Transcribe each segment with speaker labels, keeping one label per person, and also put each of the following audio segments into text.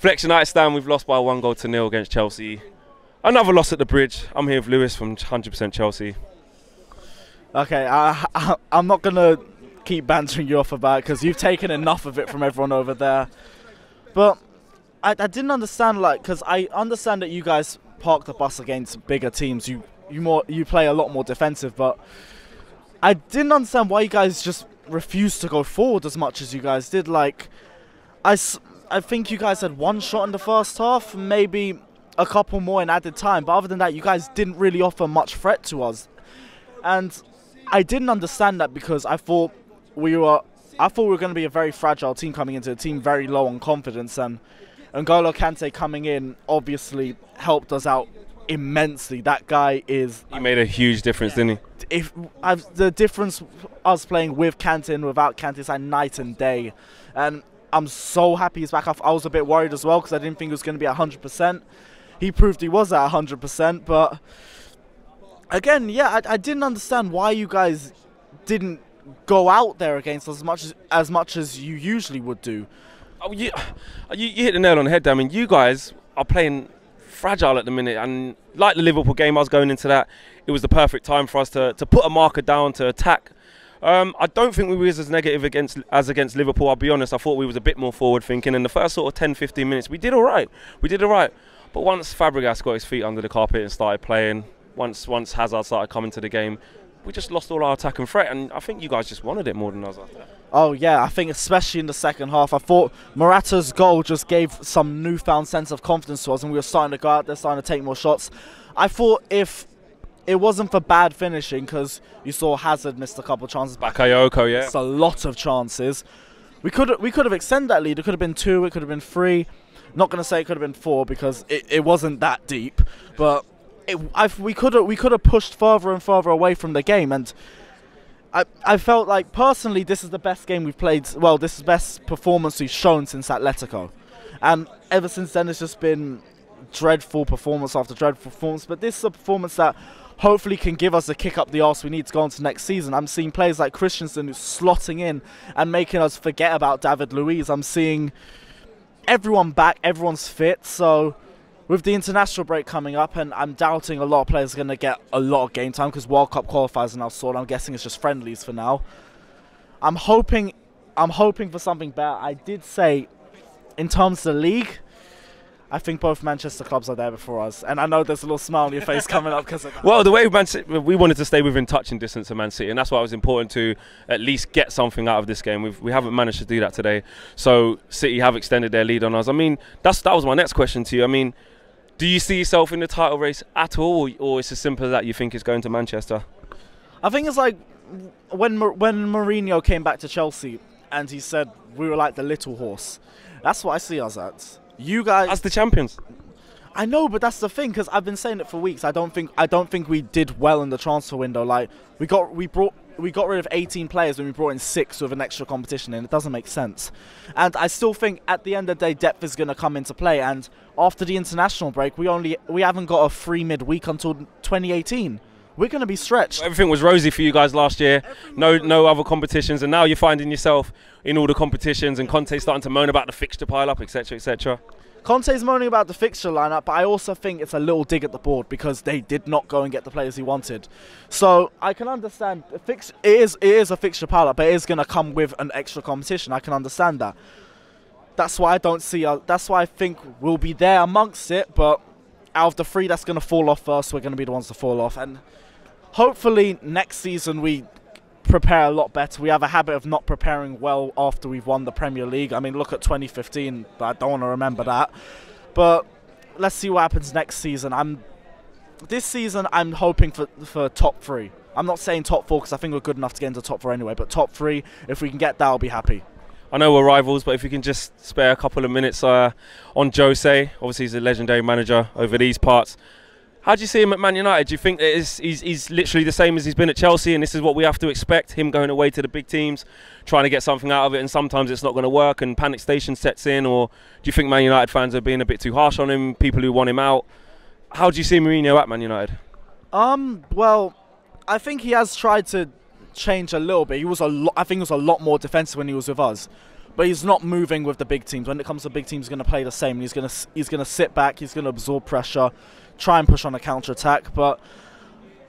Speaker 1: Flex United stand, we've lost by 1-0 against Chelsea. Another loss at the Bridge. I'm here with Lewis from 100% Chelsea.
Speaker 2: Okay, I'm not going to keep bantering you off about it because you've taken enough of it from everyone over there. But I didn't understand, like, because I understand that you guys park the bus against bigger teams. You play a lot more defensive, but I didn't understand why you guys just refused to go forward as much as you guys did. Like, I think you guys had one shot in the first half, maybe a couple more in added time. But other than that, you guys didn't really offer much threat to us. And I didn't understand that because I thought we were going to be a very fragile team coming into a team very low on confidence. And N'Golo Kante coming in obviously helped us out immensely. That guy is...
Speaker 1: He made a huge difference, didn't he?
Speaker 2: The difference us playing with Kante and without Kante is like night and day. And I'm so happy he's back. I was a bit worried as well because I didn't think he was going to be at 100%. He proved he was at 100%, but again, yeah, I didn't understand why you guys didn't go out there against us as much as you usually would do.
Speaker 1: Oh, you hit the nail on the head there. I mean, you guys are playing fragile at the minute, and like the Liverpool game, I was going into that. It was the perfect time for us to put a marker down, to attack. I don't think we were as negative against Liverpool. I'll be honest. I thought we was a bit more forward thinking. In the first sort of 10-15 minutes, we did all right. But once Fabregas got his feet under the carpet and started playing, once Hazard started coming to the game, we just lost all our attack and threat. And I think you guys just wanted it more than us after that.
Speaker 2: Oh yeah, I think especially in the second half, I thought Morata's goal just gave some newfound sense of confidence to us, and we were starting to go out there, starting to take more shots. I thought if it wasn't for bad finishing, because you saw Hazard missed a couple of chances.
Speaker 1: Bakayoko, yeah.
Speaker 2: It's a lot of chances. We could have extended that lead. It could have been 2, it could have been 3. Not going to say it could have been 4 because it wasn't that deep, but we could have pushed further and further away from the game, and I felt like personally this is the best game we've played. Well, this is the best performance we've shown since Atletico, and ever since then it's just been dreadful performance after dreadful performance. But this is a performance that hopefully can give us a kick up the arse we need to go on to next season. I'm seeing players like Christensen who's slotting in and making us forget about David Luiz. I'm seeing everyone back, everyone's fit. So with the international break coming up, and I'm doubting a lot of players are going to get a lot of game time because World Cup qualifiers are now sorted. I'm guessing it's just friendlies for now. I'm hoping for something better. I did say, in terms of the league, I think both Manchester clubs are there before us, and I know there's a little smile on your face coming up because of that.
Speaker 1: Well, the way we wanted to stay within touching distance of Man City, and that's why it was important to at least get something out of this game. We haven't managed to do that today, so City have extended their lead on us. I mean, that was my next question to you. I mean, do you see yourself in the title race at all, or it's as simple as that you think it's going to Manchester?
Speaker 2: I think it's like when Mourinho came back to Chelsea and he said we were like the little horse. That's what I see us at. You guys,
Speaker 1: as the champions.
Speaker 2: I know, but that's the thing, because I've been saying it for weeks. I don't think we did well in the transfer window. Like we got rid of 18 players and we brought in 6 with an extra competition, and it doesn't make sense. And I still think at the end of the day, depth is going to come into play. And after the international break, we haven't got a free midweek until 2018. We're going to be stretched.
Speaker 1: Everything was rosy for you guys last year. No other competitions, and now you're finding yourself in all the competitions, and Conte's starting to moan about the fixture pile-up, etc., etc.
Speaker 2: Conte's moaning about the fixture lineup, but I also think it's a little dig at the board because they did not go and get the players he wanted. So I can understand it is a fixture pile-up, but it is going to come with an extra competition. I can understand that. That's why I don't see. That's why I think we'll be there amongst it. But out of the 3 that's going to fall off first, we're going to be the ones to fall off. And hopefully next season we prepare a lot better. We have a habit of not preparing well after we've won the Premier League. I mean, look at 2015, but I don't want to remember that. But let's see what happens next season. This season, I'm hoping for top 3. I'm not saying top 4 because I think we're good enough to get into top 4 anyway, but top 3, if we can get that, I'll be happy.
Speaker 1: I know we're rivals, but if you can just spare a couple of minutes on Jose. Obviously, he's a legendary manager over these parts. How do you see him at Man United? Do you think that he's literally the same as he's been at Chelsea, and this is what we have to expect, him going away to the big teams, trying to get something out of it, and sometimes it's not going to work and panic station sets in? Or do you think Man United fans are being a bit too harsh on him, people who want him out? How do you see Mourinho at Man United?
Speaker 2: Well, I think he has tried to change a little bit. I think he was a lot more defensive when he was with us. but he's not moving with the big teams. When it comes to big teams, he's going to play the same. He's going to sit back. He's going to absorb pressure, try and push on a counter attack. But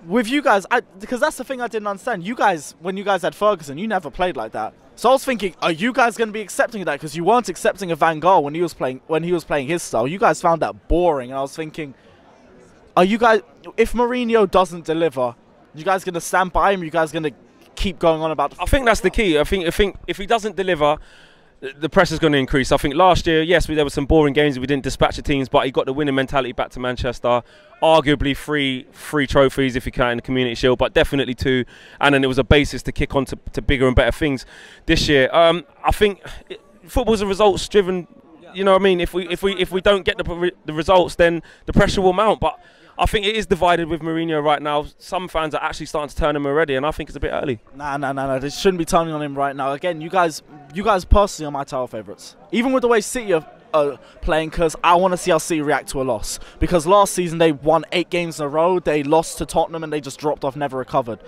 Speaker 2: with you guys, because that's the thing I didn't understand. You guys, when you guys had Ferguson, you never played like that. So I was thinking, are you guys going to be accepting of that? Because you weren't accepting of Van Gaal when he was playing his style. You guys found that boring, and I was thinking, are you guys? If Mourinho doesn't deliver, you guys going to stand by him? Are you guys going to keep going on about?
Speaker 1: I think that's the key. I think if he doesn't deliver, the pressure's going to increase. I think last year, yes, there were some boring games. We didn't dispatch the teams, but he got the winning mentality back to Manchester. Arguably three trophies if you count in the Community Shield, but definitely 2. And then it was a basis to kick on to bigger and better things this year. I think football's a results-driven. You know what I mean? If we don't get the results, then the pressure will mount. But I think it is divided with Mourinho right now. Some fans are actually starting to turn him already, and I think it's a bit early.
Speaker 2: Nah. They shouldn't be turning on him right now. Again, you guys personally are my title favourites. Even with the way City are playing, because I want to see how City react to a loss. Because last season they won 8 games in a row. They lost to Tottenham and they just dropped off, never recovered.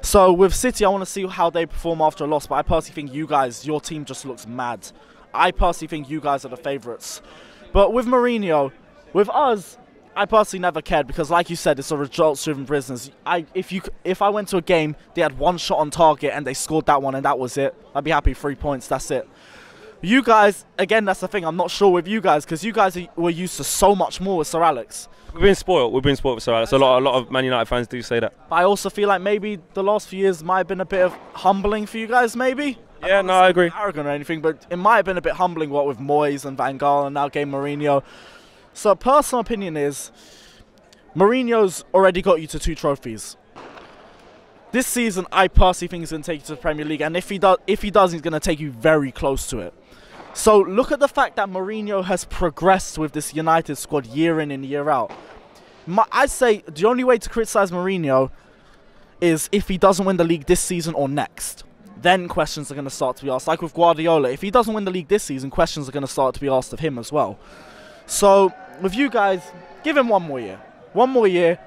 Speaker 2: So with City, I want to see how they perform after a loss. But I personally think you guys, your team just looks mad. I personally think you guys are the favourites. But with Mourinho, with us, I personally never cared because, like you said, it's a results-driven business. If I went to a game, they had 1 shot on target and they scored that one and that was it, I'd be happy. 3 points, that's it. You guys, again, that's the thing. I'm not sure with you guys because you guys were used to so much more with Sir Alex.
Speaker 1: We've been spoiled. We've been spoiled with Sir Alex. A lot of Man United fans do say that.
Speaker 2: But I also feel like maybe the last few years might have been a bit of humbling for you guys, maybe.
Speaker 1: Yeah, no, I agree.
Speaker 2: Arrogant or anything, but it might have been a bit humbling. What with Moyes and Van Gaal and now getting Mourinho. So personal opinion is, Mourinho's already got you to 2 trophies. This season, I personally think he's going to take you to the Premier League, and if he does, he's going to take you very close to it. So look at the fact that Mourinho has progressed with this United squad year in and year out. I'd say the only way to criticise Mourinho is if he doesn't win the league this season or next. Then questions are going to start to be asked. Like with Guardiola, if he doesn't win the league this season, questions are going to start to be asked of him as well. So with you guys, give him 1 more year. 1 more year,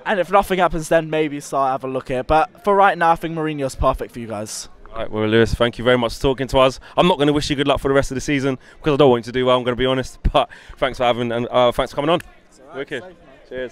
Speaker 2: and if nothing happens then maybe start have a look here. But for right now, I think Mourinho's perfect for you guys.
Speaker 1: All right, well, Lewis, thank you very much for talking to us. I'm not going to wish you good luck for the rest of the season because I don't want you to do well, I'm going to be honest. But thanks for having and thanks for coming on.
Speaker 2: Right,
Speaker 1: wicked. Cheers.